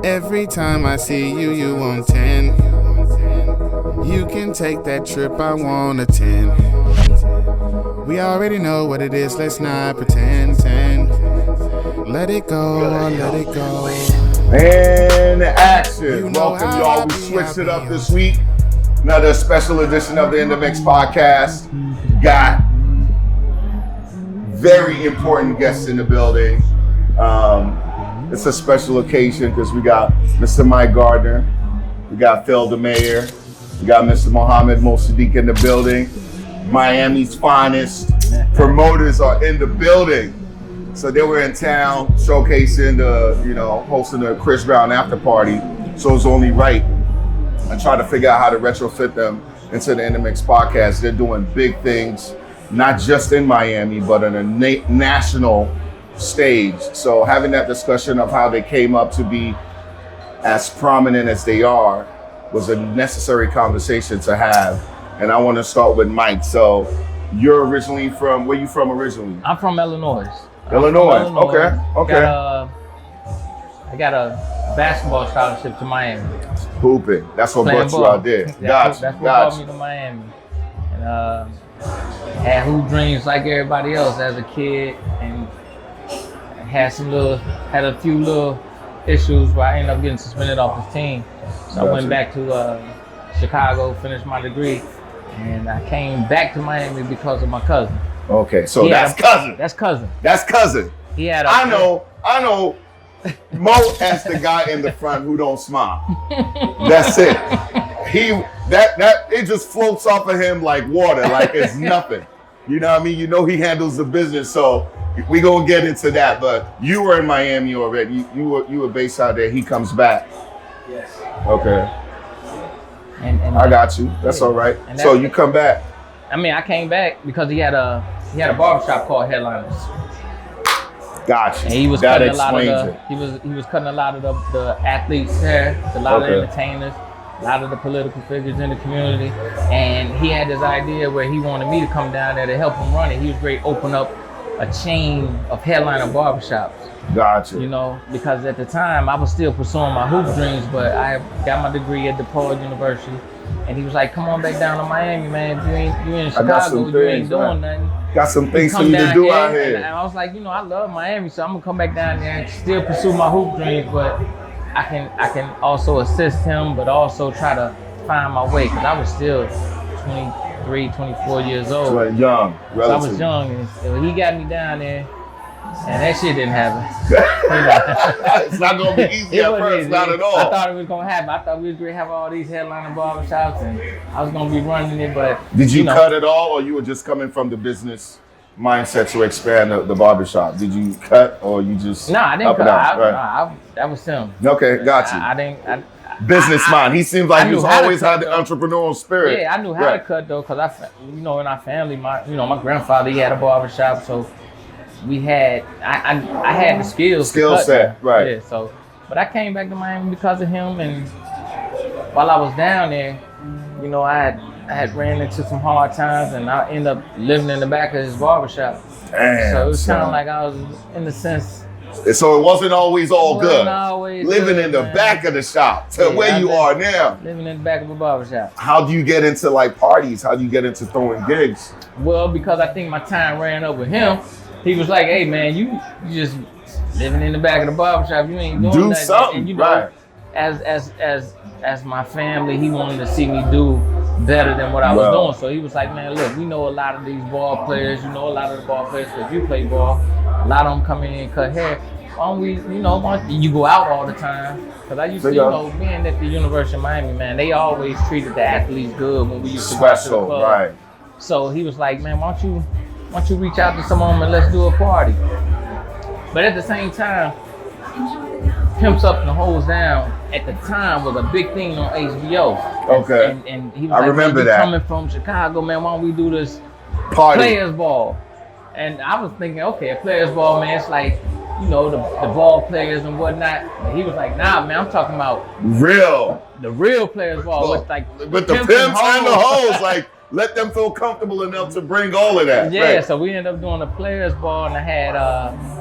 Every time I see you, you want 10. You can take that trip, I want a 10. We already know what it is, let's not pretend. 10. Let it go, let it go. And action. Welcome, y'all. We switched it up this week. Another special edition of the inDmix podcast. Got very important guests in the building. It's a special occasion because we got Mr. Mike Gardner, we got Phil DeMayer, we got Mr. Mussadiq in the building. Miami's finest promoters are in the building. So they were in town showcasing hosting the Chris Brown after party. So it's only right. I tried to figure out how to retrofit them into the inDmix podcast. They're doing big things, not just in Miami, but on a national stage. So having that discussion of how they came up to be as prominent as they are was a necessary conversation to have. And I want to start with Mike. So you're originally from, where you from originally? I'm from Illinois. Illinois. Okay. I got a basketball scholarship to Miami. Hooping. That's what brought you out there. That's what brought me to Miami. And had hoop dreams like everybody else as a kid, and had a few little issues where I ended up getting suspended off the team. So I went back to Chicago, finished my degree, and I came back to Miami because of my cousin. Okay, so that's cousin. That's cousin. That's cousin. He had I know. Mo as the guy in the front who don't smile. That's it. It just floats off of him like water, like it's nothing. You know what I mean? You know he handles the business, so we gonna get into that. But you were in Miami already. You were based out there. He comes back. Yes. Okay. And I got you. That's all right. So you come back. I mean, I came back because he had a barbershop called Headliners. Gotcha. And he was that cutting a lot of explains he was cutting a lot of the athletes' hair, a lot of the entertainers, a lot of the political figures in the community. And he had this idea where he wanted me to come down there to help him run it. He was ready to open up a chain of Headliner barbershops. Gotcha. You know, because at the time I was still pursuing my hoop dreams, but I got my degree at DePaul University. And he was like, "Come on back down to Miami, man. If you in Chicago, you ain't doing nothing. Got some things for you to do out here." And I was like, I love Miami, so I'm gonna come back down there and still pursue my hoop dreams, but I can also assist him, but also try to find my way, because I was still 23, 24 years old. So young, relatively. So I was young, and so he got me down there, and that shit didn't happen. It's not gonna be easy at first, not at all. I thought it was gonna happen. I thought we was gonna have all these Headliner barbershops, and I was gonna be running it, but did you cut it all, or you were just coming from the business mindset to expand the barbershop? Did you cut, or you just I didn't cut. That was him. Okay, got you. I didn't. Business mind. He seems like he's always had the entrepreneurial spirit. Yeah, I knew how to cut though, because in our family, my grandfather, he had a barbershop, so we had I had the skill set, right? Yeah. So, but I came back to Miami because of him, and while I was down there, I had ran into some hard times, and I ended up living in the back of his barbershop. Damn, so it was kind of like I was, in a sense. So it wasn't always all good. Living good, in the back of the shop to where you are now. Living in the back of a barbershop. How do you get into like parties? How do you get into throwing gigs? Well, because I think my time ran up with him. He was like, "Hey man, you just living in the back of the barbershop. You ain't doing nothing." Something. And right. As my family, he wanted to see me do better than what I was doing. So he was like, "Man, look, we know a lot of these ball players. You know a lot of the ball players because you play ball. A lot of them come in and cut hair. Why don't we, why don't you go out all the time?" Because I used to, being at the University of Miami, man, they always treated the athletes good when we used to go out to the club. Right. So he was like, "Man, why don't you reach out to some of them and let's do a party?" But at the same time, Pimps Up and Hoes Down at the time was a big thing on HBO. Okay. And he was I remember that. Coming from Chicago, man, why don't we do this party players ball? And I was thinking, okay, a players ball, man, it's like, the ball players and whatnot. And he was like, "Nah, man, I'm talking about the real players ball with the pimps and the hoes, like let them feel comfortable enough to bring all of that. Yeah, right. so we ended up doing a players ball, and I had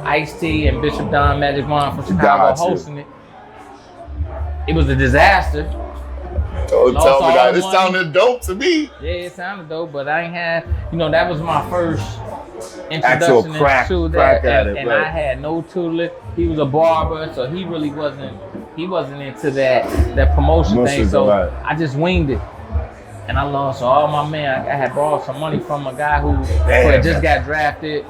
Ice-T and Bishop Don Magic Juan from Chicago Gotcha. hosting it. It was a disaster. Don't Lost tell me all that. the It money. sounded dope to me. Yeah, it sounded dope, but I ain't had, that was my first Actual introduction crack into that, at and it, right. I had no tutelage. He was a barber, so he really wasn't into that promotion thing. So right. I just winged it, and I lost all my money. I had borrowed some money from a guy who had just got drafted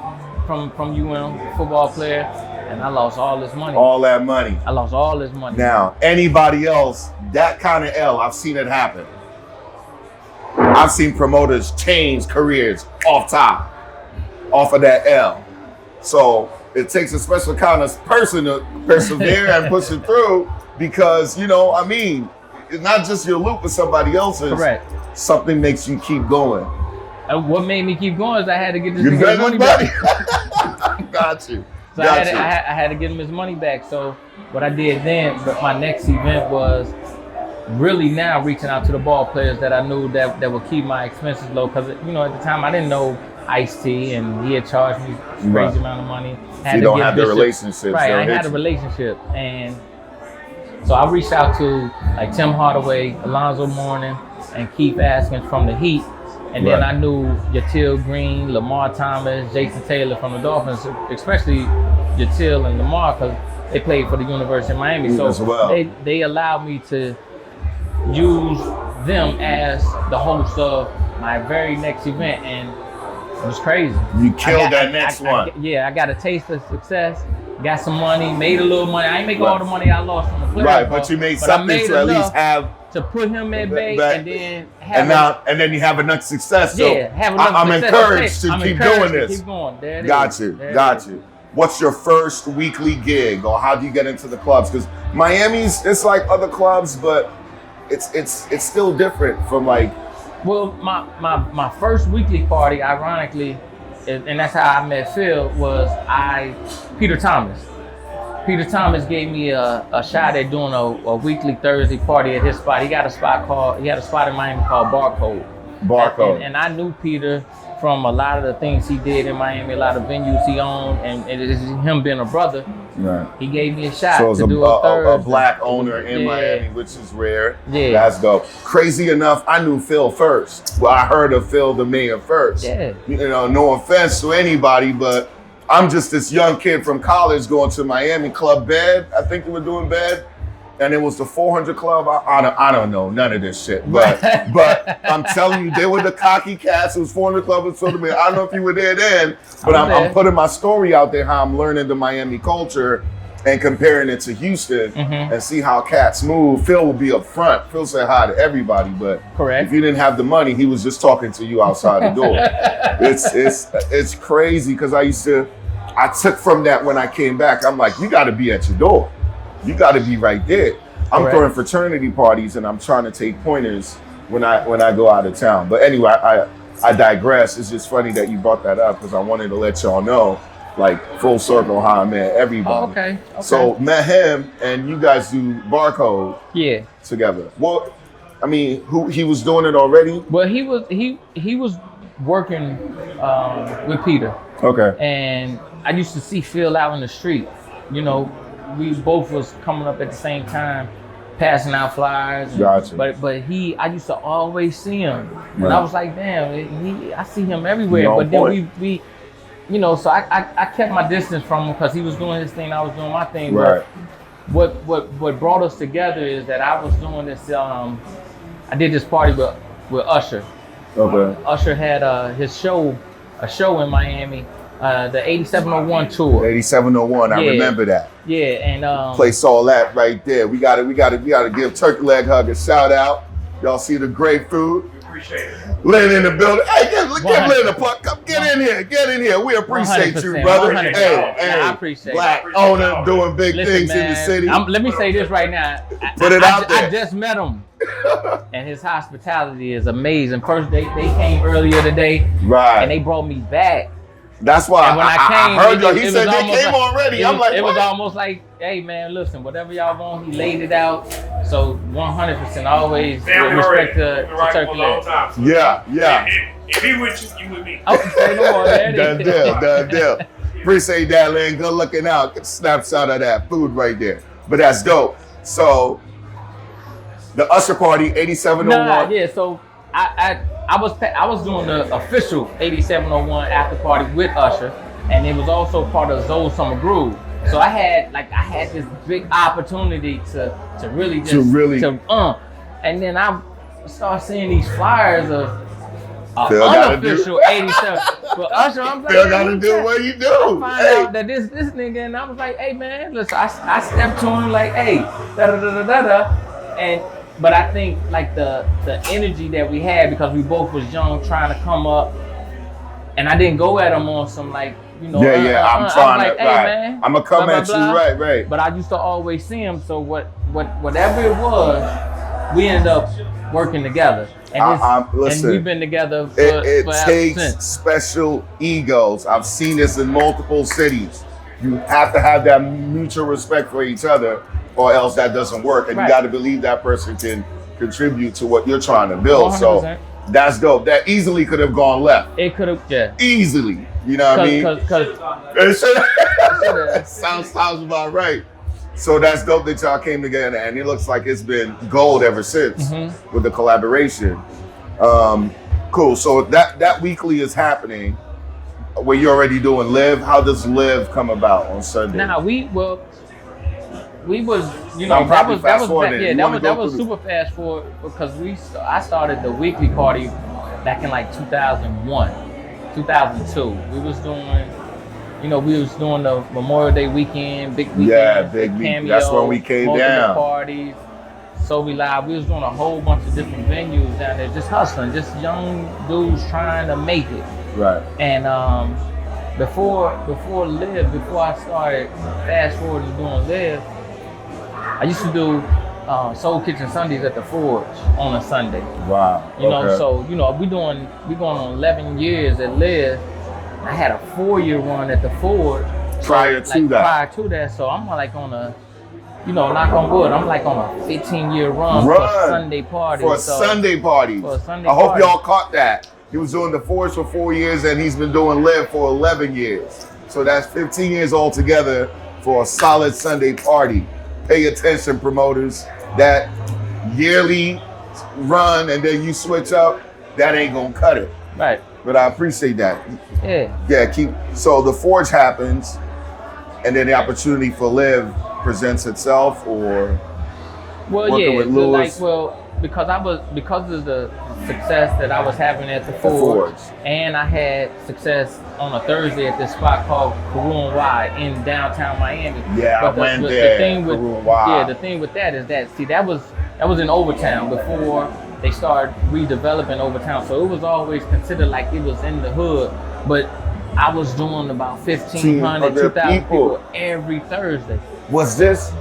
from UM, football player, and I lost all this money. All that money. I lost all this money. Now, anybody else, that kind of L, I've seen it happen. I've seen promoters change careers off top, off of that L. So it takes a special kind of person to persevere and push it through because, it's not just your loop with somebody else's. Correct. Something makes you keep going. And what made me keep going is I had to get this You nigga got his money money. back. Got you. So I had to get him his money back. So what I did then, but my next event was really now reaching out to the ball players that I knew that would keep my expenses low. Because at the time I didn't know Ice-T, and he had charged me a crazy amount of money. You don't have the relationships. Right, I had a relationship, and so I reached out to like Tim Hardaway, Alonzo Mourning, and Keith Askins from the Heat. And then I knew Yatil Green, Lamar Thomas, Jason Taylor from the Dolphins, especially Yatil and Lamar because they played for the University of Miami. So as well. they allowed me to use them as the host of my very next event, and it was crazy. You killed that next one. I got a taste of success, got some money, made a little money. I ain't make all the money I lost from the players. Right, but you made something to at least have to put him at bay, and then and then you have enough success. So have enough I'm success. encouraged to keep doing this. Keep going. There it Got is. Got you. What's your first weekly gig, or how do you get into the clubs? Because Miami's, it's like other clubs, but it's still different from like. Well, my first weekly party, ironically, and that's how I met Phil, was Peter Thomas. Peter Thomas gave me a shot at doing a weekly Thursday party at his spot. He had a spot in Miami called Barcode. And I knew Peter from a lot of the things he did in Miami, a lot of venues he owned, and it is him being a brother. Right. He gave me a shot so to do a Thursday. A black owner in Miami, which is rare. Yeah. Let's go. Crazy enough, I knew Phil first. Well, I heard of Phil the Mayor first. Yeah. No offense to anybody, but I'm just this young kid from college going to Miami Club Bed. I think they were doing Bed. And it was the 400 Club. I don't know none of this shit. But I'm telling you, they were the cocky cats. It was 400 Club. I don't know if you were there then, but I'm putting my story out there, how I'm learning the Miami culture and comparing it to Houston and see how cats move. Phil will be up front. Phil said hi to everybody, but if you didn't have the money, he was just talking to you outside the door. It's crazy because I took from that when I came back. I'm like, you got to be at your door. You got to be right there. I'm throwing fraternity parties and I'm trying to take pointers when I go out of town. But anyway, I digress. It's just funny that you brought that up because I wanted to let y'all know, like full circle, how I met everybody. Oh, okay. So met him and you guys do Barcode. Yeah. Together. Well, I mean, he was doing it already? Well, he was working with Peter. Okay. And I used to see Phil out in the street. We both was coming up at the same time, passing out flyers. Gotcha. But I used to always see him, and I was like, damn, I see him everywhere. But then we, so I kept my distance from him because he was doing his thing, I was doing my thing. Right. But what brought us together is that I was doing this. I did this party with Usher. Okay. Usher had a show in Miami. The 8701 tour. 8701, I remember that. Yeah, and place all that right there. We gotta give Turkey Leg Hug a shout out. Y'all see the great food. We appreciate it. Lynn in the building. Hey, give Lynn a puck. Come get in here. We appreciate you, brother. 100%. Hey, I appreciate black it. owner doing big things man, in the city. Let me say this right now. Put it out there. I just met him. And his hospitality is amazing. First, they came earlier today. Right. And they brought me back. That's why And when I came, I heard you. He it said was they almost came like- already. It I'm was, like, it was what? almost like, hey man, listen, whatever y'all want, he laid it out. So 100% always Family respect already. to Right for a long circulate. time. So Yeah. If he with you, you with me. Oh, say no more. There it Done is. deal, done deal. Appreciate that, Lynn. Good looking out. Get a snapshot of that food right there. But that's dope. So, the Usher party, 8701. Nah, yeah. So I was doing the official 8701 after party with Usher, and it was also part of Zoe Summer Groove. So I had this big opportunity to really and then I started seeing these flyers of Phil gotta unofficial 87. But Usher, I'm like, Phil gotta do what you do. Find Hey. out that this nigga, and I was like, hey man, listen, I stepped to him like, hey, da da da da da da, but I think like the energy that we had, because we both was young trying to come up, and I didn't go at him on some like, you know, I'm trying like, to, hey, right. man, I'm gonna come blah, at blah, you, blah. right. But I used to always see him, so whatever it was, we ended up working together. And, listen, and we've been together for It forever takes since. special egos. I've seen this in multiple cities. You have to have that mutual respect for each other, or else that doesn't work. And Right. you got to believe that person can contribute to what you're trying to build. 100%. So that's dope. That easily could have gone left. It could have, yeah. Easily. You know what I mean? Because It sounds about right. So that's dope that y'all came together, and it looks like it's been gold ever since with the collaboration. Cool. So that weekly is happening. Where you're already doing LIV. How does LIV come about on Sunday? now we was, you know, I'm probably fast forwarding. You wanna that go was through super fast forward, because I started the weekly party back in like 2001, 2002. We was doing the Memorial Day weekend, big weekend. Yeah, big week. Cameo, That's when we came multiple down. parties. So we live. We was doing a whole bunch of different venues down there, just hustling, just young dudes trying to make it. Right. And before LIV, before I started fast forward to doing LIV, I used to do Soul Kitchen Sundays at the Forge on a Sunday. Wow. You know, so you know we going on 11 years at LIV. I had a 4-year run at the Forge Prior to that. So I'm like on a, you know, knock on wood, I'm like on a 15-year run for Sunday parties. For Sunday parties. For a Sunday I hope party. y'all caught that. He was doing the Forge for 4 years, and he's been doing LIV for 11 years. So that's 15 years altogether for a solid Sunday party. Pay attention, promoters. That yearly run and then you switch up, that ain't gonna cut it. Right. But I appreciate that. Yeah. Yeah, so the Forge happens, and then the opportunity for LIV presents itself, or Well, working yeah, with Lewis. because of the success that I was having at the Forge, and I had success on a Thursday at this spot called Karu Y in downtown Miami. Yeah, I went there. The thing with Karu Y. the thing with that is that that was in Overtown before they started redeveloping Overtown, so it was always considered like it was in the hood, but I was doing about 1,500, 2,000 people every Thursday. Was this?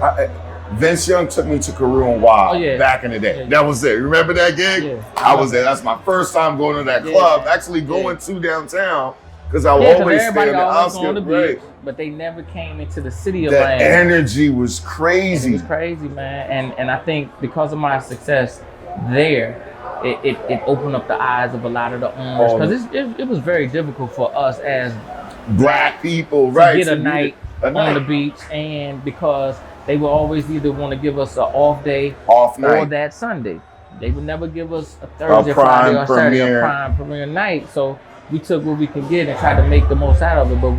Vince Young took me to Karu Y back in the day. Yeah. That was it. Remember that gig? Yeah. I was there. That's my first time going to that club. Actually going to downtown, because I would always stay in the outskirts. Right. But they never came into the city of The Miami. energy was crazy. It was crazy, man. And I think because of my success there, it opened up the eyes of a lot of the owners, because it was very difficult for us as Black people, to get a night on the beach, and because they would always either want to give us an off night, or that Sunday. They would never give us a Thursday, Friday, or Saturday, a prime premiere night. So we took what we could get and tried to make the most out of it. But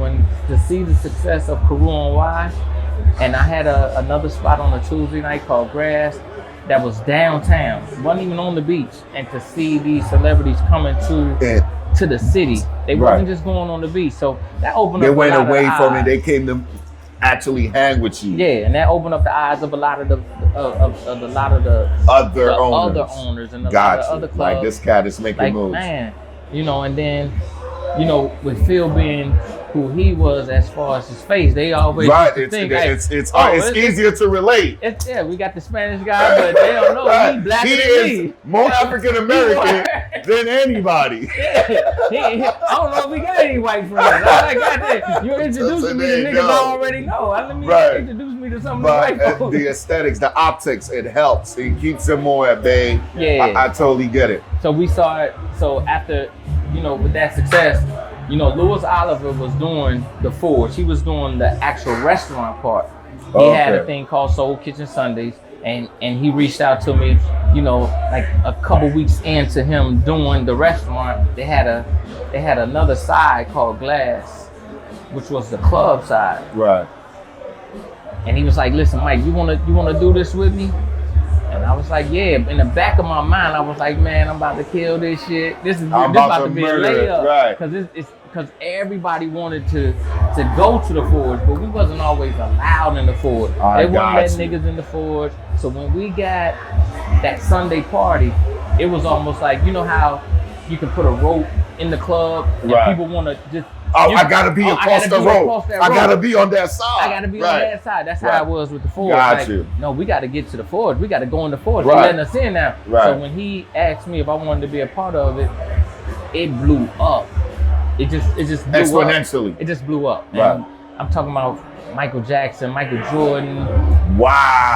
to see the success of Karu Y, and I had another spot on a Tuesday night called Grass that was downtown, wasn't even on the beach, and to see these celebrities coming to the city, they wasn't just going on the beach. So that opened up. They went away from it. They came to actually hang with you. Yeah, and that opened up the eyes of a lot of the other owners and a lot of other clubs. Like, this cat is making moves. Man, you know, and then, you know, with Phil being who he was as far as his face. They always Right. used to think, It's easier to relate. Yeah, we got the Spanish guy, but they don't know Right. he blacker He than is me. more African American than anybody. I don't know if we got any white friends. I'm like, goddamn, you're introducing me to niggas I already know. Let me introduce me to some of the white folks. The aesthetics, the optics, it helps. It keeps them more at bay. Yeah. I totally get it. So we started, so after, with that success, Louis Oliver was doing the Forge. He was doing the actual restaurant part. He had a thing called Soul Kitchen Sundays, and he reached out to me, like a couple weeks into him doing the restaurant. They had another side called Glass, which was the club side. Right. And he was like, "Listen, Mike, you wanna do this with me?" And I was like, "Yeah." In the back of my mind, I was like, "Man, I'm about to kill this shit. This about to be a layup." Right. Because everybody wanted to go to the Forge, but we wasn't always allowed in the Forge. They wouldn't let niggas in the Forge. So when we got that Sunday party, it was almost like, how you can put a rope in the club and people want to just. I gotta be across the rope. I gotta be on that side. I gotta be on that side. That's how it was with the Forge. Got you. No, we gotta get to the Forge. We gotta go in the Forge. Right. They're letting us in now. Right. So when he asked me if I wanted to be a part of it, it blew up. It just blew exponentially. Up. It just blew up. Right. And I'm talking about Michael Jackson, Michael Jordan,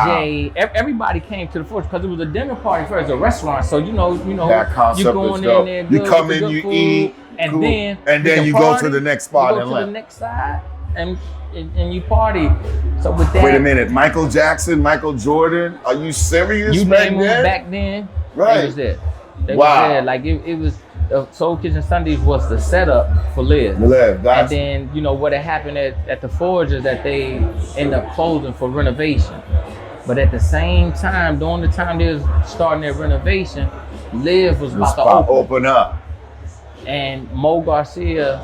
Jay. Everybody came to the Forge because it was a dinner party first, a restaurant. So that concept you going is dope. in there, You good, come with in, good you food, eat, and cool. then you party, go to the next spot you and go to let. the next side and you party. So with that, Wait a minute, Michael Jackson, Michael Jordan, are you serious? You name them back then, right? They was there. They was there. Like it was. Soul Kitchen Sundays was the setup for LIV. And then, what had happened at the Forge is that they ended up closing for renovation. But at the same time, during the time they was starting their renovation, LIV was about to open up. And Mo Garcia,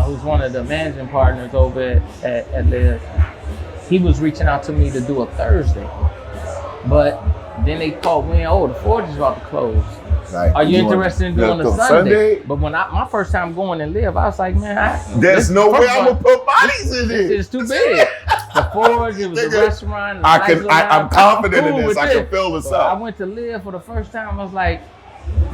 who's one of the managing partners over at LIV, he was reaching out to me to do a Thursday. But then they called me, the Forge is about to close. Right. Are you interested in doing a Sunday? But when my first time going and LIV, I was like, man, there's no way I'm gonna put bodies in it. It's too big. The Forge, it was a restaurant. I'm confident in this. I can fill this up. I went to LIV for the first time. I was like,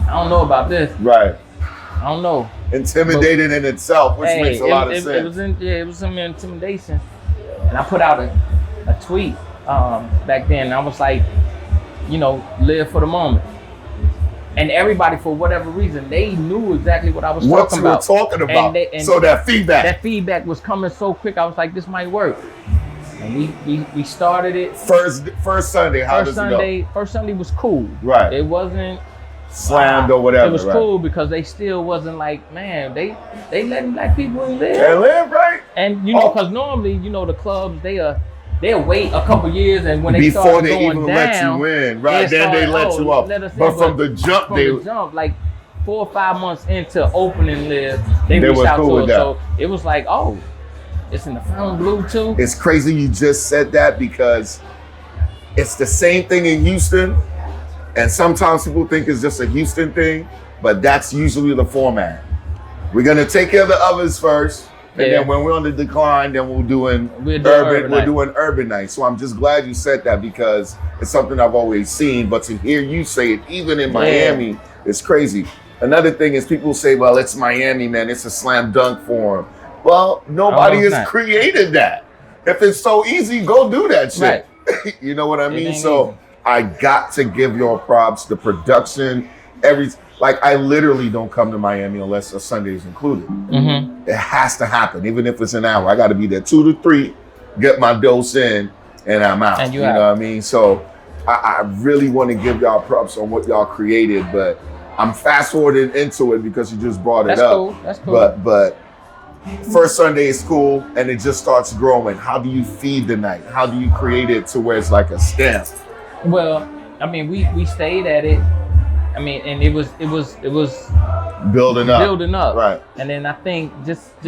I don't know about this. Right. I don't know. Intimidated in itself, which makes a lot of sense. It was some intimidation. And I put out a tweet back then. I was like, live for the moment. And everybody, for whatever reason, they knew exactly what I was talking about. What you were talking about. And so that feedback was coming so quick. I was like, this might work. And we started it. First Sunday, how does it go? First Sunday was cool. Right. It wasn't slammed or whatever. It was cool because they still wasn't like, man, they letting black people in LIV. They live, right? And because normally, the clubs, they'll wait a couple years, and when they start going down, let you in, right? Then they let you up. But from the jump, like 4 or 5 months into opening LIV, they reached out to us. So it was like, it's in the Fountain Blue too. It's crazy you just said that because it's the same thing in Houston, and sometimes people think it's just a Houston thing, but that's usually the format. We're gonna take care of the others first. And then when we're on the decline, then we're doing urban nights. So I'm just glad you said that because it's something I've always seen. But to hear you say it, even in Miami, it's crazy. Another thing is people say, well, it's Miami, man. It's a slam dunk for them. Well, nobody has created that. If it's so easy, go do that shit. Right. You know what I mean? So I got to give your props, the production, I literally don't come to Miami unless a Sunday is included. Mm-hmm. It has to happen, even if it's an hour. I got to be there 2 to 3, get my dose in, and I'm out. And you know what I mean? So I really want to give y'all props on what y'all created, but I'm fast forwarding into it because you just brought it up. That's cool. But first Sunday is cool, and it just starts growing. How do you feed the night? How do you create it to where it's like a stamp? Well, I mean, we stayed at it. I mean, and it was building up, right? And then I think just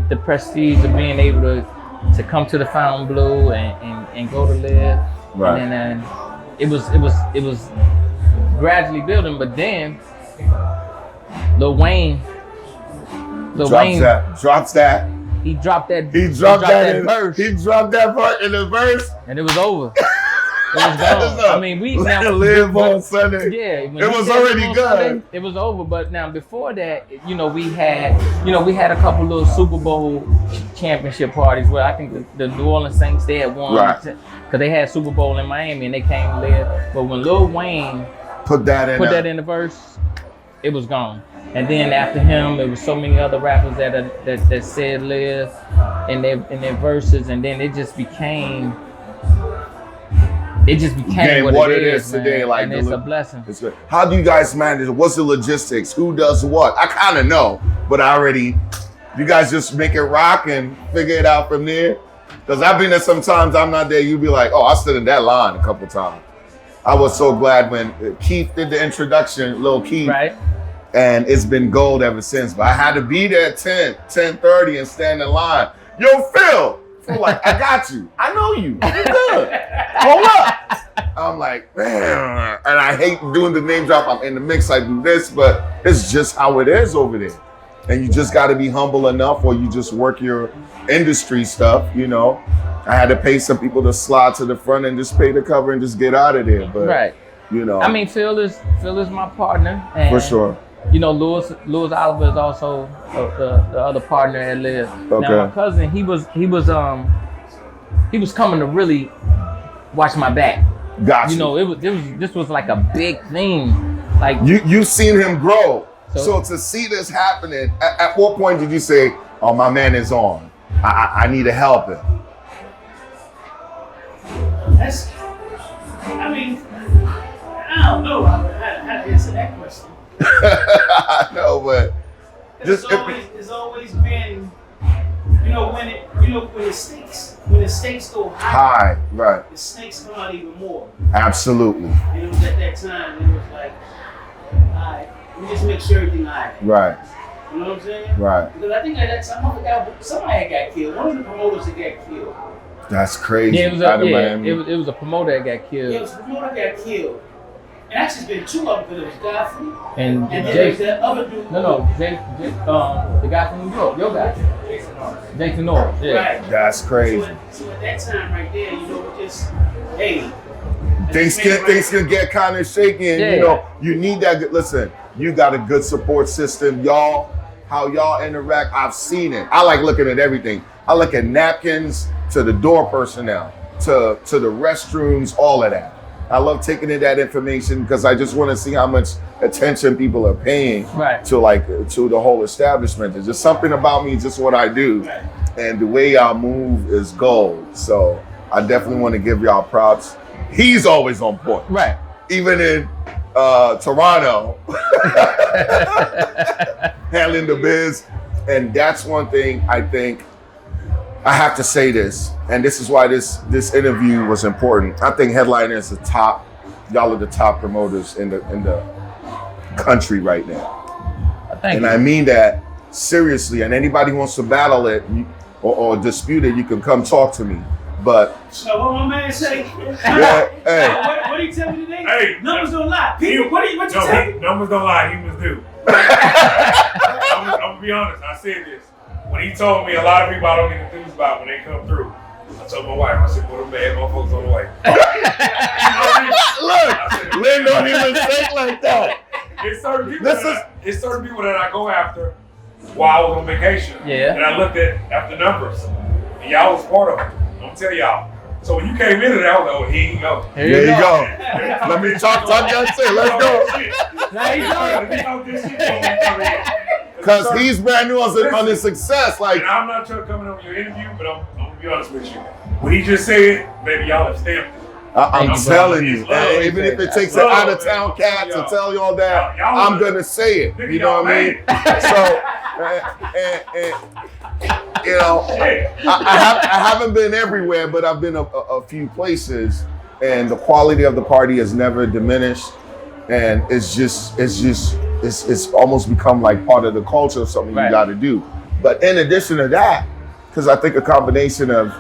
the prestige of being able to come to the Fountain Blue and go to LIV, right? And then it was gradually building, but then Lil Wayne drops that. he dropped that He dropped that part in the verse, and it was over. It was gone. I mean, we now live on Sunday. Yeah, it was already good. Sunday, it was over. But now before that, we had a couple little Super Bowl championship parties where I think the New Orleans Saints, they had won because they had Super Bowl in Miami and they came there. But when Lil Wayne put that in the verse, it was gone. And then after him, there was so many other rappers that said live in their verses, and then it just became what it is today. Man. Like, and it's a blessing. It's good. How do you guys manage? What's the logistics? Who does what? I kind of know, but you guys just make it rock and figure it out from there. Because I've been there sometimes, I'm not there. You be like, oh, I stood in that line a couple times. I was so glad when Keith did the introduction, Lil Keith. Right. And it's been gold ever since. But I had to be there at 10:30 and stand in line. Yo, Phil. I'm like, I got you. I know you. You're good. Hold up. I'm like, man. And I hate doing the name drop. I'm in the mix. I do this, but it's just how it is over there. And you just got to be humble enough, or you just work your industry stuff, I had to pay some people to slide to the front and just pay the cover and just get out of there. But, I mean, Phil is my partner. And for sure. Louis Oliver is also the other partner at LIV. Okay. Now my cousin, he was coming to really watch my back. Gotcha. This was like a big thing. Like you've seen him grow. So to see this happening, at what point did you say, "Oh, my man is on. I need to help him"? I don't know how to answer that question. I know, but it's always been, when the stakes go high, right? The snakes come out even more. Absolutely. It was at that time. It was like, all right, we just make sure everything all right. Right. You know what I'm saying? Right. Because I think at that time, somebody had got killed. One of the promoters had got killed. That's crazy. Yeah, it was a promoter that got killed. Yeah, it was a promoter that got killed. And actually, it's been two of them, because it was Godfrey and then there's that other dude. The guy from New York, your guy. Jason Norris. Yeah. Right. That's crazy. So at that time right there, just, hey. Things can get kind of shaky, and you need that. Listen, you got a good support system, y'all. How y'all interact, I've seen it. I like looking at everything. I look at napkins to the door personnel, to the restrooms, all of that. I love taking in that information because I just want to see how much attention people are paying to the whole establishment. There's just something about me, just what I do, and the way y'all move is gold. So I definitely want to give y'all props. He's always on point, right? Even in Toronto, handling the biz, and that's one thing I think. I have to say this, and this is why this interview was important. I think Headliner is y'all are the top promoters in the country right now. And I mean that seriously, and anybody who wants to battle it or dispute it, you can come talk to me. But so what my man say? Yeah, hey. What did he tell me today? Hey, numbers don't lie. People, what you tell me? Numbers don't lie. Humans do. I'm gonna be honest. I said this. When he told me a lot of people I don't get enthused about when they come through, I told my wife, I said, "Put them bad motherfuckers on the way." Look, Lynn don't even think like that. It's certain people that I go after while I was on vacation. Yeah. And I looked at the numbers, and y'all was part of it. I'm gonna tell y'all. So when you came into that, I was like, "Oh, here you go." There you go. Let me talk y'all shit. Let's go. There you go. Because he's brand new on his success. Like, and I'm not trying to come in on your interview, but I'm gonna be honest with you. When he just said, "Baby, y'all have stamped it." I'm telling you, even if it takes an out-of-town cat to tell you all that, I'm gonna say it. You know what I mean? So, I haven't been everywhere, but I've been a few places, and the quality of the party has never diminished, and it's almost become like part of the culture of something you got to do. But in addition to that, because I think a combination of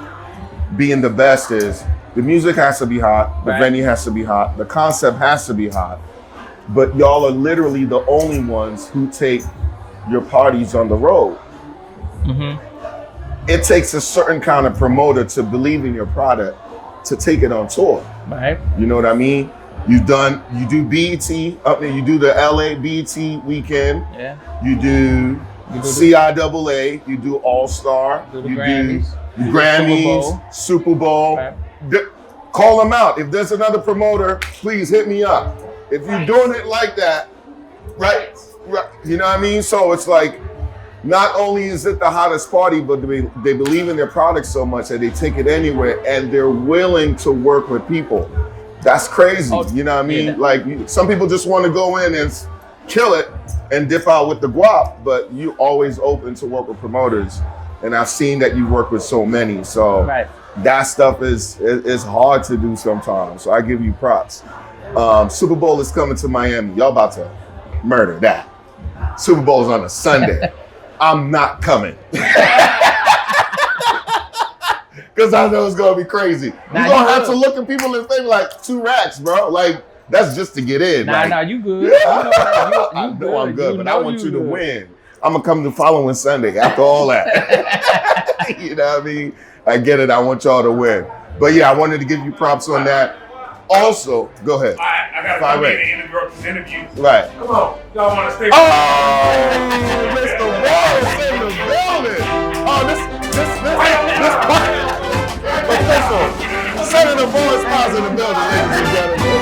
being the best is the music has to be hot, the venue has to be hot, the concept has to be hot, but y'all are literally the only ones who take your parties on the road. Mm-hmm. it takes a certain kind of promoter to believe in your product to take it on tour. Right. You know what I mean? You do BET, you do the LA BET weekend. Yeah. You do CIAA, you do All-Star, Do the you Grammys. do Grammys, Super Bowl. Right. Call them out. If there's another promoter, please hit me up. If you're doing it like that, right, you know what I mean? So it's like, not only is it the hottest party, but they believe in their product so much that they take it anywhere and they're willing to work with people. That's crazy, you know what I mean? Yeah. Like, some people just want to go in and kill it and dip out with the guap, but you always open to work with promoters. And I've seen that you work with so many, so that stuff is hard to do sometimes. So I give you props. Super Bowl is coming to Miami. Y'all about to murder that. Super Bowl's on a Sunday. I'm not coming. Because I know it's going to be crazy. You're going to have to look at people in the face like 2 racks, bro. Like, that's just to get in. Nah, you good. Yeah. I know I'm good, but I want you to win. I'm going to come the following Sunday after all that. You know what I mean? I get it. I want y'all to win. But yeah, I wanted to give you props on that. Also, go ahead. I got to come in and interrupt this interview. Right. Come on. Y'all want to stay? Oh, Mr. Wallace in the building. Oh, this official. Senator Boy Smiles in the building, ladies and gentlemen.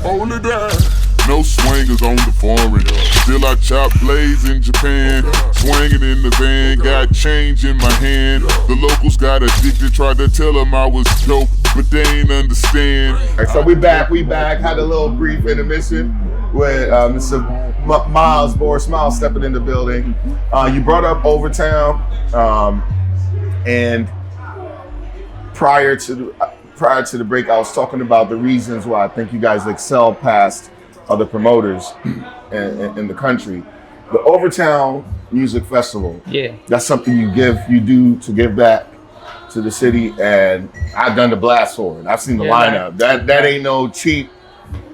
Hold it down. No swingers on the foreign. Still I chop blades in Japan. Swinging in the van, got change in my hand. The locals got addicted, tried to tell them I was dope, but they ain't understand. All right, so we back. Had a little brief intermission with Mr. Miles Boris Smiles stepping in the building. You brought up Overtown, and prior to the break, I was talking about the reasons why I think you guys excel past other promoters in the country. The Overtown Music Festival. Yeah. That's something you do to give back to the city, and I've done the blast for it. I've seen the lineup. That ain't no cheap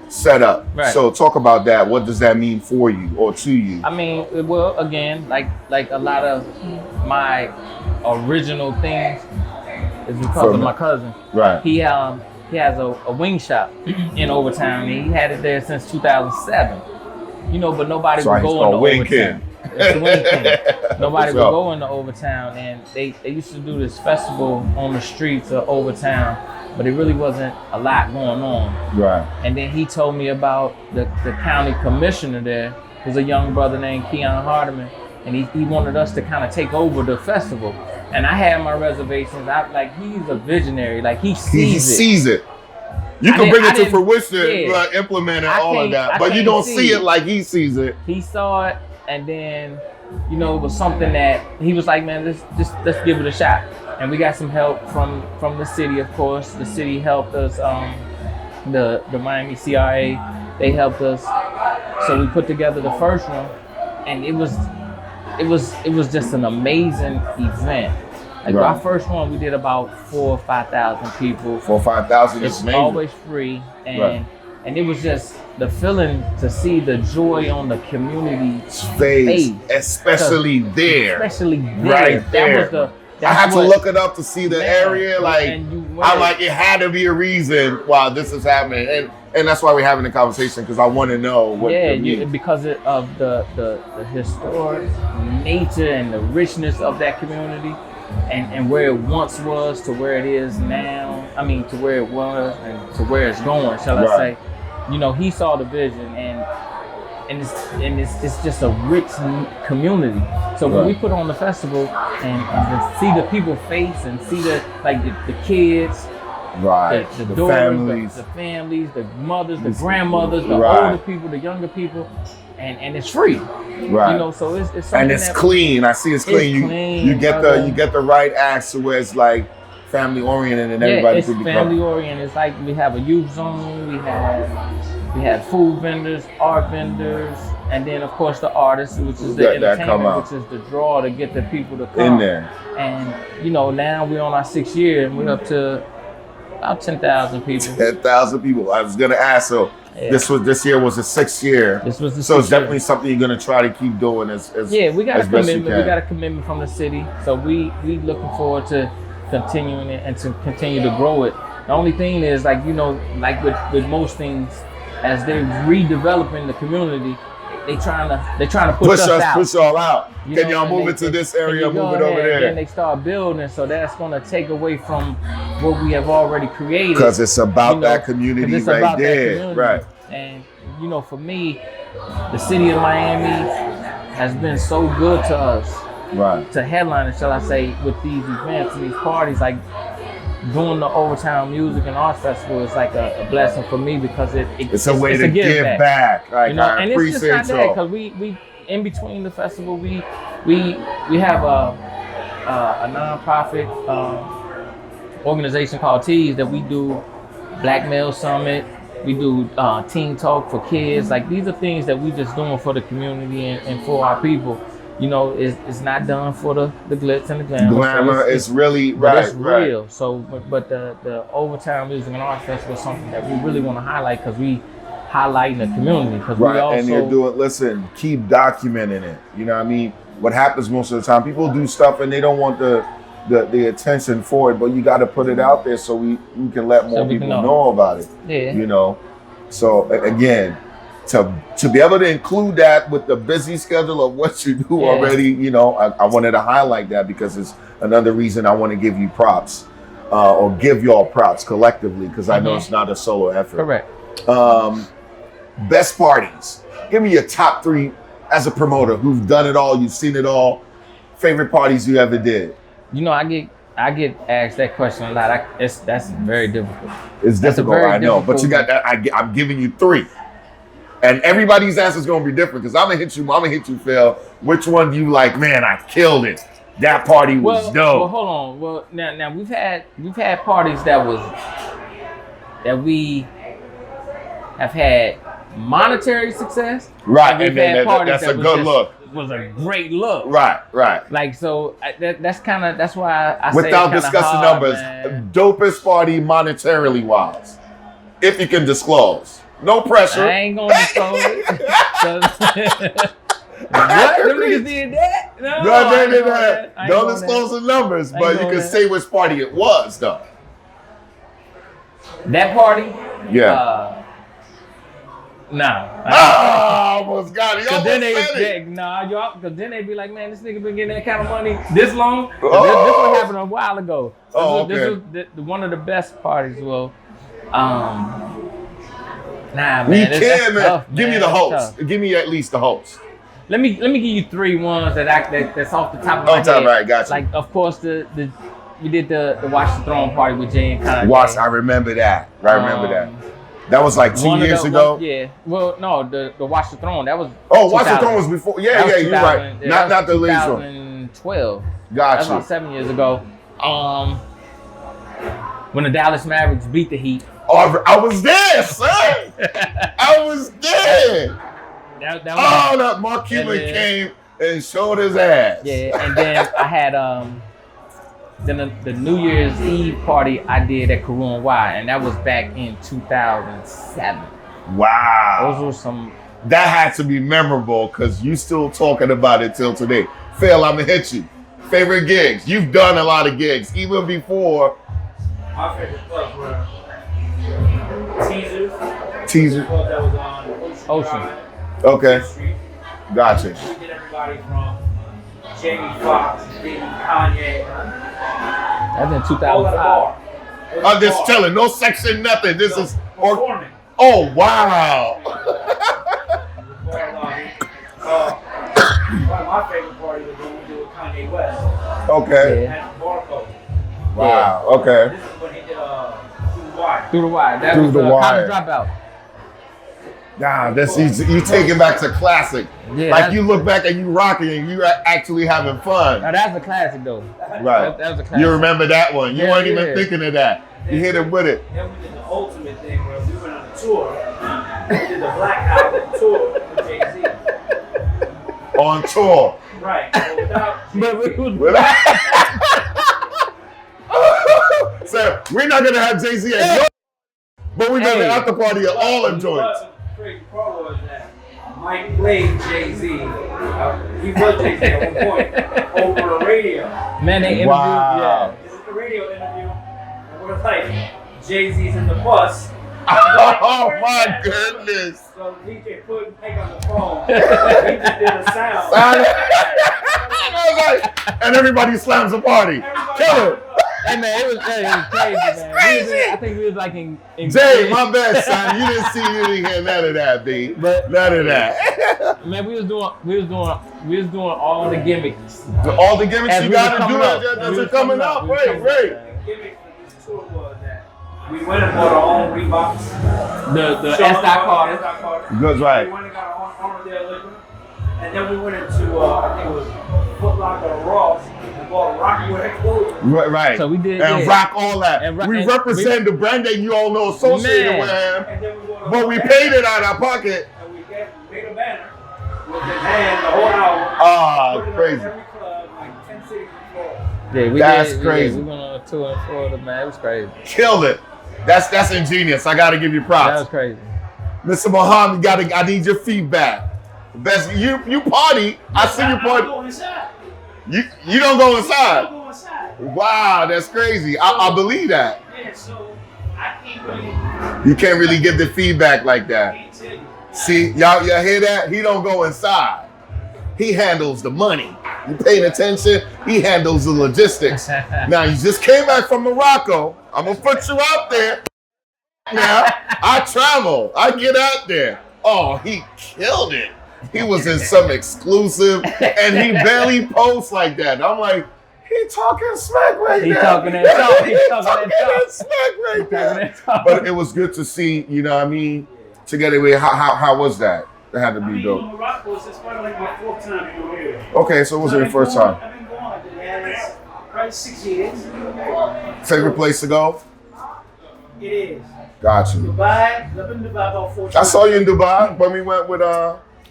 setup. Right. So talk about that. What does that mean for you or to you? I mean, well, again, like a lot of my original things is because of my cousin. Right. He has a wing shop in Overtown. And he had it there since 2007. You know, but nobody would go into Overtown. It's the Wing King. Nobody would go into Overtown, and they used to do this festival on the streets of Overtown, but it really wasn't a lot going on. Right. And then he told me about the county commissioner there, who's a young brother named Keon Hardiman, and he wanted us to kind of take over the festival. And I had my reservations. He's a visionary. Like, he sees it. You can bring it to fruition, implement it, all of that, but you don't see it like he sees it. He saw it, and then, you know, it was something that he was like, man, let's give it a shot. And we got some help from the city, of course. The city helped us. The Miami CRA, they helped us. So we put together the first one, and it was just an amazing event. Like, our first one, we did about 4,000 or 5,000 people. 4,000 or 5,000 is amazing. It's always free, and it was just the feeling to see the joy on the community's face, especially there. Right there. I had to look it up to see the area. It had to be a reason why this is happening, and that's why we're having the conversation, because I want to know what. Because of the historic nature and the richness of that community. And where it once was to where it is now. I mean, to where it was and to where it's going, shall I say. You know, he saw the vision, and it's just a rich community. So when we put on the festival and to see the people face and see the kids, the daughters, the families, the mothers, the grandmothers, the older people, the younger people, and it's free. Right. You know, so it's something, and it's clean. I see it's clean. You get the right acts to where it's like family oriented and everybody could be family oriented. It's like we have a youth zone, we have food vendors, art vendors, and then of course the artists, which is the entertainment, which is the draw to get the people to come in there. And you know, now we're on our 6th year and we're up to about 10,000 people. 10,000 people. I was gonna ask, so Yeah. This year was the 6th year. This was the so it's 6th year. definitely something you're gonna try to keep doing as we got as a best you commitment. can. We got a commitment from the city, so we looking forward to continuing it and to continue to grow it. The only thing is, like, you know, like with most things, as they're redeveloping the community, they trying to push us out. Push y'all out. You Can know, y'all and move they- it to they- this and area, you go move it over ahead, there? Then they start building, so that's going to take away from what we have already created. Because it's about you know, that community 'cause it's right about that there, community. right? And you know, for me, the city of Miami has been so good to us, Right. to Headliner, shall I say, with these events and these parties, like doing the Overtown Music and Arts Festival is like a blessing for me because It's a way to give back. Like, you know, I and it's just appreciate not that y'all. because we in between the festival we have a nonprofit organization called Tees that we do Black Male Summit. We do Teen Talk for kids. Like, these are things that we just doing for the community and for our people. You know, it's not done for the glitz and the glamour. Glamour is really but right. it's real. So, but the Overtown Music and Arts Festival is something that we really want to highlight because we highlighting the community. Because we Right, also and you're doing. Listen, keep documenting it. You know what I mean? What happens most of the time? People do stuff and they don't want the attention for it, but you got to put it out there so we can let more we people can know about it. Yeah. You know. So again, to be able to include that with the busy schedule of what you do already, you know, I wanted to highlight that because it's another reason I want to give you props, or give y'all props collectively, because I know it's not a solo effort. Correct. Best parties. Give me your top 3 as a promoter who've done it all, you've seen it all. Favorite parties you ever did. You know, I get asked that question a lot. That's very difficult. It's That's a difficult, very I know, but you difficult- got that. I'm giving you 3. And everybody's answer is gonna be different because I'm gonna hit you, Phil. Which one do you like? Man, I killed it. That party was Well, dope. hold on. Well, now we've had parties that we have had monetary success. Right, we've and then had parties that's that a was good just- look. Was a great look. Right. Like, so that's why I say Without it's kinda discussing hard, numbers, man. dopest party monetarily wise, if you can disclose. No pressure. I ain't gonna disclose it. What? Them niggas did that? No, I No, ain't doing that. I ain't don't doing disclose the numbers, I ain't but you doing can that. say which party it was, though. That party? Yeah. Nah. I almost got it. You Cause almost then said it. cause then they be like, man, this nigga been getting that kind of money this long. 'Cause Oh. This what happened a while ago. This okay. was one of the best parties. Well, nah, You man, can, man. tough, Give me man. the That's host. tough. Give me at least the host. Let me give you 3 ones that's off the top of my Off the top, head. right, gotcha. Like, of course, we did the Watch the Throne party with Jay and Kanye. Watch, I remember that. I remember that. That was like 2 One of years the- ago. Yeah. Well, no, the Watch the Throne, that was. Oh, Watch the 2000. Throne was before. Yeah, That was you're right. 2000, yeah, Not that the was latest one. 2012. That's Gotcha. about 7 years ago. When the Dallas Mavericks beat the Heat. Oh, I was there, son. I was there. That was, Oh, that Mark Cuban then- came and showed his ass. yeah, and then I had then the New Year's Eve party I did at Karu Y, and that was back in 2007. Wow. Those were some. That had to be memorable because you still talking about it till today. Phil, I'm gonna hit you. Favorite gigs? You've done a lot of gigs, even before My favorite clubs were teaser. club that was on Ocean. Drive, Okay, Street. gotcha. We did everybody from Jamie Foxx, Diddy, Kanye, That's in all at a 2005. bar. It was I'm a just bar. telling, no sex and nothing. This is performing. Oh wow. One of my favorite parties was when we did with Kanye West Okay. Yeah. at Barcode. Wow. Okay. This is when he did Through the Wire. Through the Wire. That Through was the Wire. College Dropout. Nah, that's you take it back to classic. Yeah, Like that's- you look back and you rocking and you are actually having fun. Now that's a classic though. Right. That was a classic. You remember that one. You Yeah, weren't even yeah. thinking of that. You hit it with it. Then we did the ultimate thing where we went on a tour. We did the Black Album tour with Jay-Z. On tour. Right. But without But we was So we're not gonna have Jay-Z at your, But we've been at the after party at all them joints. The crazy part was that Mike played Jay-Z. He was Jay-Z at one point over the radio. Man, they interviewed. Wow. This is the radio interview. And we're like, Jay-Z's in the bus. Oh my goodness. So DJ put Mike on the phone. He just did a sound. And everybody slams the party. Kill it. Hey man, it was crazy, man. Crazy. I think we was like in Jay, my bad, son. You didn't hear none of that, B. None of that. Man, we was doing all the gimmicks. All the gimmicks As you we got to was do coming up. as you're coming up. Right. The gimmick for this tour was that we went and bought our own Reeboks. The S. Carter. Good, right. We went and got our own Armadale liquor. And then we went into, I think it was Foot Locker or Ross, and bought Rockwood Explosion. Right. So we did and rock all that. We represent the brand that you all know associated with him. And then we bought But we paid it out of our pocket. And we made a banner with the hand, the whole album. Put it Crazy. on every club, like 10 cities in Florida. Yeah, That's crazy. We went on a tour in Florida, man. It was crazy. Killed it. That's ingenious. I got to give you props. That was crazy. Mr. Muhammad, I need your feedback. Best you party. I see you party. I go inside. You don't go inside. I go inside. Wow, that's crazy. I believe that. Yeah, so I can't really. You can't really get the feedback like that. Can't tell you. See, y'all hear that? He don't go inside. He handles the money. You paying attention? He handles the logistics. Now you just came back from Morocco. I'm gonna put you out there. Now I travel. I get out there. Oh, he killed it. He was in some exclusive, and he barely posts like that. I'm like, he talking smack right He now. talking that talk. He talking that smack right that now. talk. But it was good to see, you know what I mean, together with how was that? That had to be dope. Morocco is probably like my 4th time being here. Okay, so it was your first time. I've been going like this probably 6 years. Favorite place to go? It is. Got you. Dubai. I've been in Dubai about 4 times. I saw you in Dubai when we went with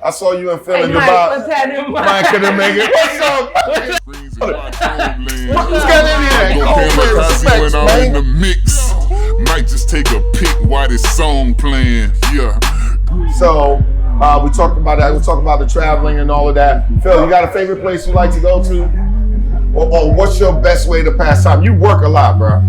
I saw you and Phil in Mike, Dubai. what's happening, Mike? Mike couldn't make it. What's up? Screens in my homeland. What's got in here? Go Oh, kamikaze when I'm in the man. mix. Might just take a pic while this song playing. Yeah. So we talked about that. We talked about the traveling and all of that. Phil, you got a favorite place you like to go to? Or what's your best way to pass time? You work a lot, bro.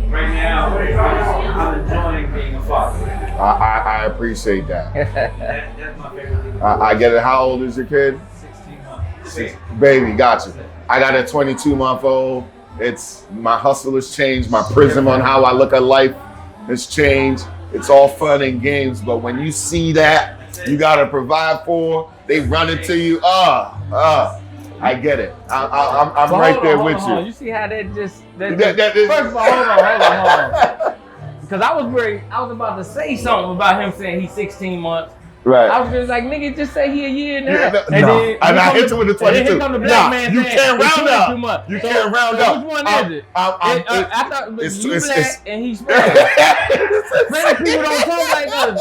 Right now, I'm enjoying being a father. I appreciate that. That's my favorite thing. I get it. How old is your kid? 16 months. Baby, got you. I got a 22-month-old. It's my hustle has changed. My prism on how I look at life has changed. It's all fun and games, but when you see that you gotta provide for, they run it to you. I get it. I'm right there with you. You see how that just That- first of all, hold on. Because I was about to say something about him saying he's 16 months. Right. I was just like, nigga, just say he a year now. And I hit you with the 22. Here come the black man you saying, can't round "It's up. 22 months." You So- can't round so up. Which one is it? I thought you black and he's Spanish. Many people don't talk like us.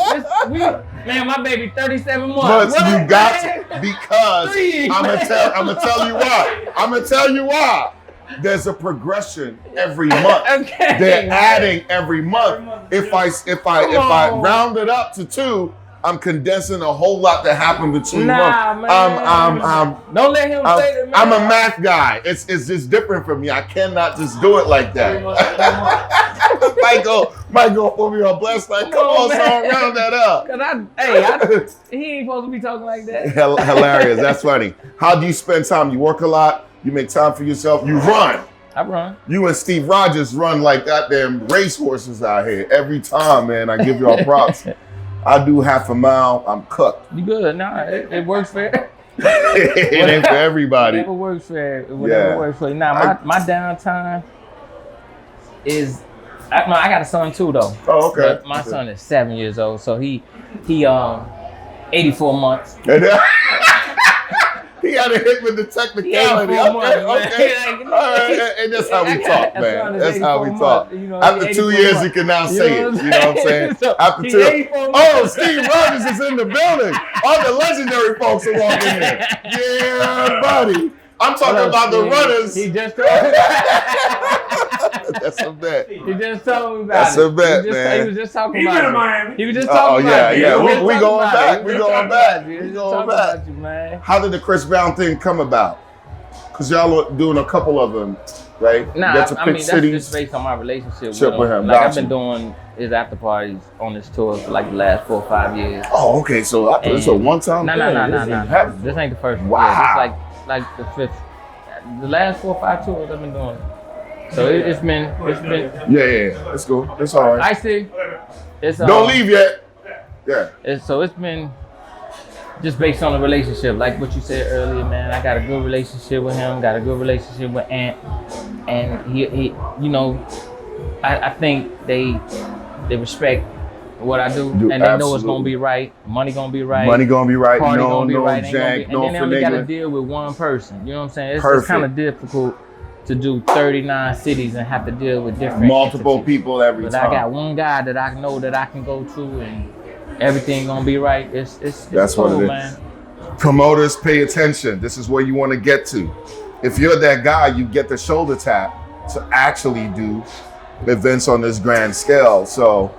Man, my baby 37 months. But What? you got to, because 3. I'm gonna tell you why. I'm gonna tell you why. There's a progression every month. Okay. They're adding every month. If I round it up to 2, I'm condensing a whole lot that happened between months. Man. Don't let him say that, man. I'm a math guy. It's just different for me. I cannot just do it like that. Michael, put me on blessed. Like, come on, son, round that up. He ain't supposed to be talking like that. Hilarious. That's funny. How do you spend time? You work a lot. You make time for yourself. You run. I run. You and Steve Rogers run like goddamn racehorses out here every time, man. I give y'all props. I do half a mile. I'm cooked. You good? Nah, it works fair. It ain't for everybody. Whatever works fair. Whatever works for you. Nah, my downtime is. I got a son too though. Oh, okay. But my son is 7 years old, so he 84 months. He had a hit with the technicality. Yeah, Okay. All right. And that's how we talk, man. That's how we talk. After 2 years, you can now say it. You know what I'm saying? After 2 years. Oh, Steve Rogers is in the building. All the legendary folks are walking in. Yeah, buddy. I'm talking about the runners. He just That's a bet. He just told me about That's it. a bet, He man. was just talking He about been it. in Miami. He was just talking about it. Yeah. He was We just going talking back. about it. We He was going talking back. about you. He We was going talking back. about you, man. How did the Chris Brown thing come about? Because y'all are doing a couple of them, right? Nah, You get to I pick mean, that's cities. just based on my relationship with With him. him. Like, I've Gotcha. been doing his after parties on this tour for like the last 4 or 5 years. Oh, okay. So I thought this was a one-time No. thing. This ain't the first one. Wow. Yeah, this like the fifth. The last 4 or 5 tours I've been doing. So it's been. Yeah. Let's go. It's all right. I see. It's Don't leave yet. Yeah. So it's been just based on the relationship, like what you said earlier, man. I got a good relationship with him. Got a good relationship with Ant, and he you know, I think they respect what I do, and they know it's absolutely. gonna be right. Money gonna be right. Money gonna be right. Party No gonna be right. Ain't gonna jank. be, No and then they only gotta finagling. deal with one person. You know what I'm saying? It's Perfect. kind of difficult to do 39 cities and have to deal with different Multiple entities. people every But time. I got one guy that I know that I can go to, and everything gonna be right. It's That's cool, what it is. man. Promoters, pay attention. This is where you want to get to. If you're that guy, you get the shoulder tap to actually do events on this grand scale. So,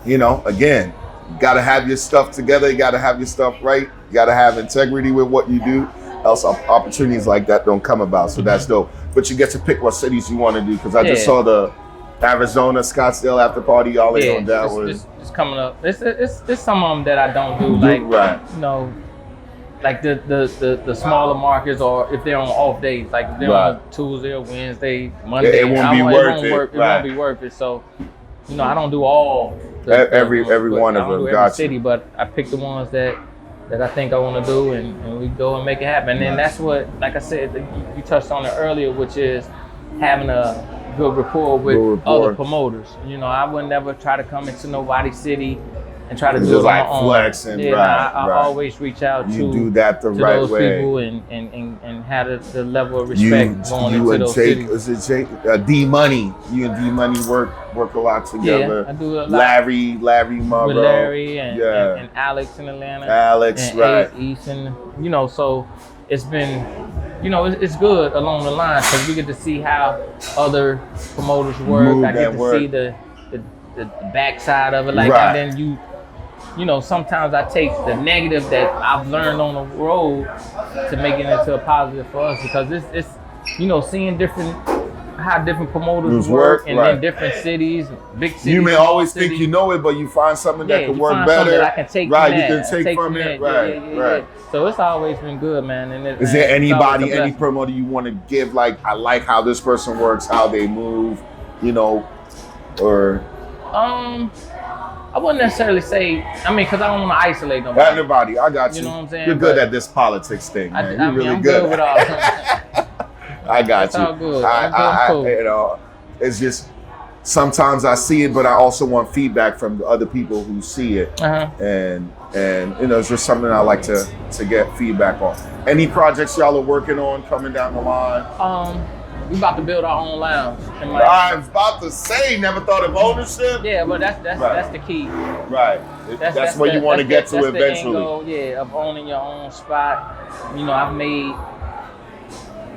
you know, again, you got to have your stuff together. You got to have your stuff right. You got to have integrity with what you do. Else opportunities like that don't come about. So that's dope. But you get to pick what cities you want to do. Because I just saw the Arizona, Scottsdale after party. Y'all ain't on that one. It's coming up. It's some of them that I don't do. Like, you know, like the smaller markets, or if they're on off days, like if they're on Tuesday or Wednesday, Monday, it won't be worth it. It won't be worth it. So, you know, I don't do all every one of I don't them. do Got every city, but I pick the ones that I think I want to do, and we go and make it happen. And then that's what, like I said, you touched on it earlier, which is having a good rapport with other promoters. You know, I would never try to come into nobody's city and try to do it on my own. Flexing, I always reach out you do that the to right those way. people and have the level of respect going you into and those Jake, cities. is it Jake? D Money. You and D Money work a lot together. Yeah, I do a lot. Larry, my with bro. Larry and Alex in Atlanta. Alex, and right. Easton, you know, so it's been, you know, it's good along the line because we get to see how other promoters work. I get to see the backside of it, like, and then you know, sometimes I take the negative that I've learned on the road to make it into a positive for us, because it's you know, seeing how different promoters work and in different cities, big cities. You may always think you know it, but you find something that can work better. That I can take right, from you that. can take from it. Right. So it's always been good, man. And is there anybody, any promoter you want to give, like, I like how this person works, how they move, you know, or? I wouldn't necessarily say, I mean, because I don't want to isolate nobody. Anybody, I got you. You know what I'm saying? You're good at this politics thing, man. You're really I'm good. with all of them. I got It's you. all good. Cool. You know, it's just sometimes I see it, but I also want feedback from the other people who see it, and you know, it's just something I like to get feedback on. Any projects y'all are working on coming down the line? We about to build our own lounge. I was about to say, never thought of ownership. Yeah, but that's the key. Right. That's where you want to get to eventually. The end goal, of owning your own spot. You know, I've made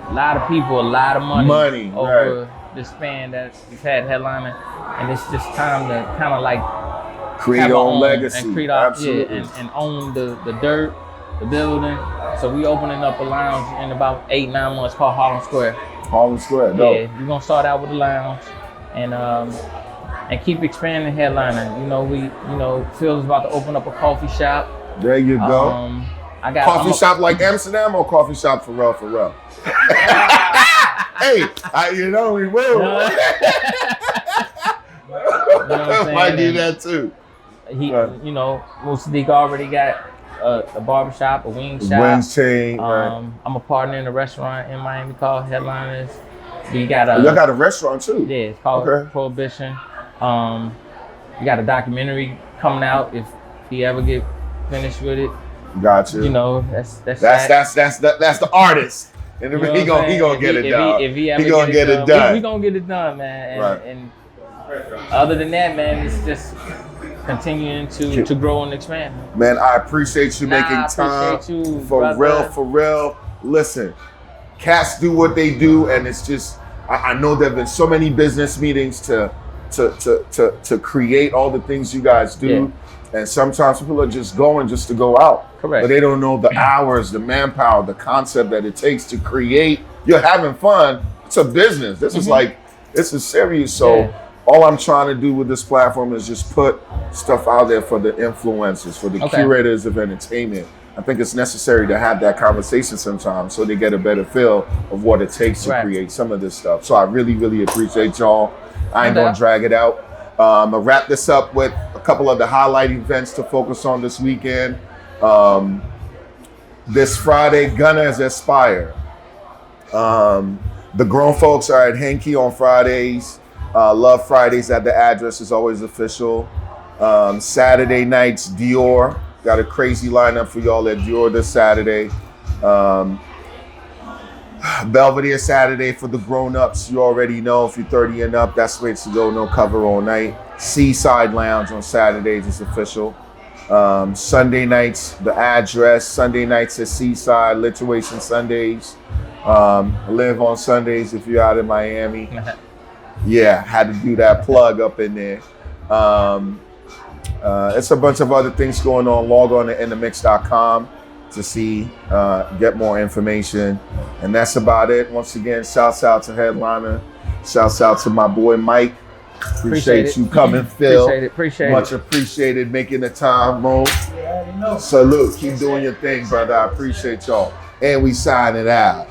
a lot of people a lot of money over the span that we've had Headliner, and it's just time to kind of like create our own legacy, and create and own the dirt, the building. So we opening up a lounge in about 8-9 months called Harlem Square. Harlem Square, dope. Yeah, we're gonna start out with the lounge and keep expanding Headliner. You know, Phil's about to open up a coffee shop. There you go. I got coffee shop like Amsterdam or coffee shop for real? Hey, you know we will. Might do that too. You know, Mussadiq already got a barbershop, a wing shop. Wings chain. I'm a partner in a restaurant in Miami called Headliners. We got y'all got a restaurant too? Yeah, it's called Prohibition. We got a documentary coming out if he ever get finished with it. Gotcha. You know, that's the artist. And you know he gonna get it done. If he ever get it done. We gonna get it done, man. And other than that, man, it's just continuing to grow and expand. Man, I appreciate you making time. For real. Listen, cats do what they do, and it's just, I know there have been so many business meetings to create all the things you guys do. And sometimes people are just going just to go out. Correct. But they don't know the hours, the manpower, the concept that it takes to create. You're having fun. It's a business. This is like, this is serious. So all I'm trying to do with this platform is just put stuff out there for the influencers, for the curators of entertainment. I think it's necessary to have that conversation sometimes so they get a better feel of what it takes to create some of this stuff. So I really, really appreciate y'all. I ain't gonna drag it out. I'm gonna wrap this up with a couple of the highlight events to focus on this weekend. This Friday, Gunner is Aspire. The grown folks are at Henke on Fridays. Love Fridays at the address is always official. Saturday nights, Dior. Got a crazy lineup for y'all at Dior this Saturday. Belvedere Saturday for the grown-ups. You already know if you're 30 and up, that's the way to go. No cover all night. Seaside Lounge on Saturdays is official. Sunday nights, the address. Sunday nights at Seaside. Lituation Sundays. LIV on Sundays if you're out in Miami. Yeah, had to do that plug up in there. It's a bunch of other things going on. Log on to inDmix.com to see, get more information. And that's about it. Once again, shouts out to Headliner. Shouts out to my boy Mike. Appreciate you coming, Phil. Appreciate it. Much appreciated making the time, Mo. Salute. Keep doing your thing, brother. I appreciate y'all. And we sign it out.